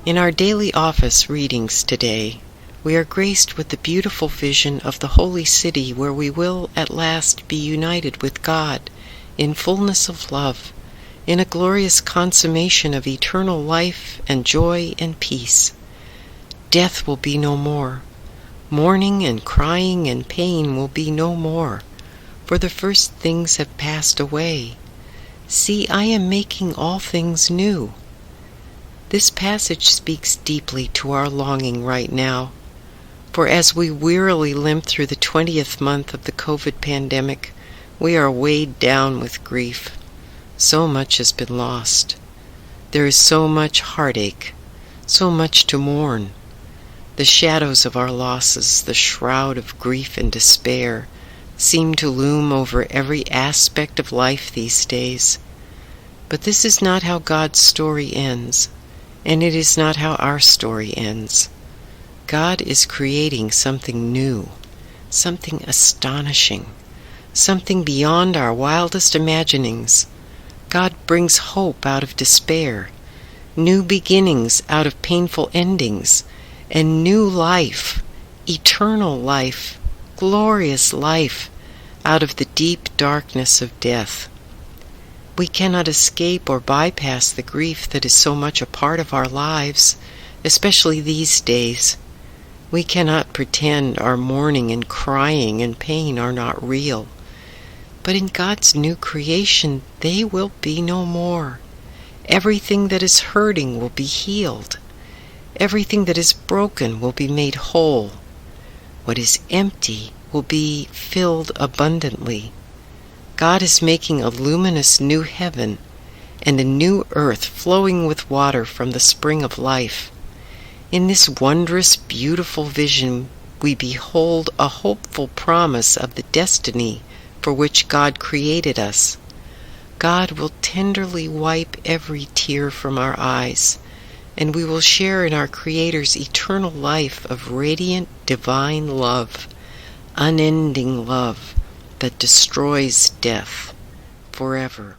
In our daily office readings today, we are graced with the beautiful vision of the holy city where we will at last be united with God in fullness of love, in a glorious consummation of eternal life and joy and peace. Death will be no more. Mourning and crying and pain will be no more, for the first things have passed away. See, I am making all things new. This passage speaks deeply to our longing right now, for as we wearily limp through the 20th month of the COVID pandemic, we are weighed down with grief. So much has been lost. There is so much heartache, so much to mourn. The shadows of our losses, the shroud of grief and despair, seem to loom over every aspect of life these days. But this is not how God's story ends. And it is not how our story ends. God is creating something new, something astonishing, something beyond our wildest imaginings. God brings hope out of despair, new beginnings out of painful endings, and new life, eternal life, glorious life, out of the deep darkness of death. We cannot escape or bypass the grief that is so much a part of our lives, especially these days. We cannot pretend our mourning and crying and pain are not real. But in God's new creation, they will be no more. Everything that is hurting will be healed. Everything that is broken will be made whole. What is empty will be filled abundantly. God is making a luminous new heaven and a new earth flowing with water from the spring of life. In this wondrous, beautiful vision, we behold a hopeful promise of the destiny for which God created us. God will tenderly wipe every tear from our eyes, and we will share in our Creator's eternal life of radiant, divine love, unending love, that destroys death forever.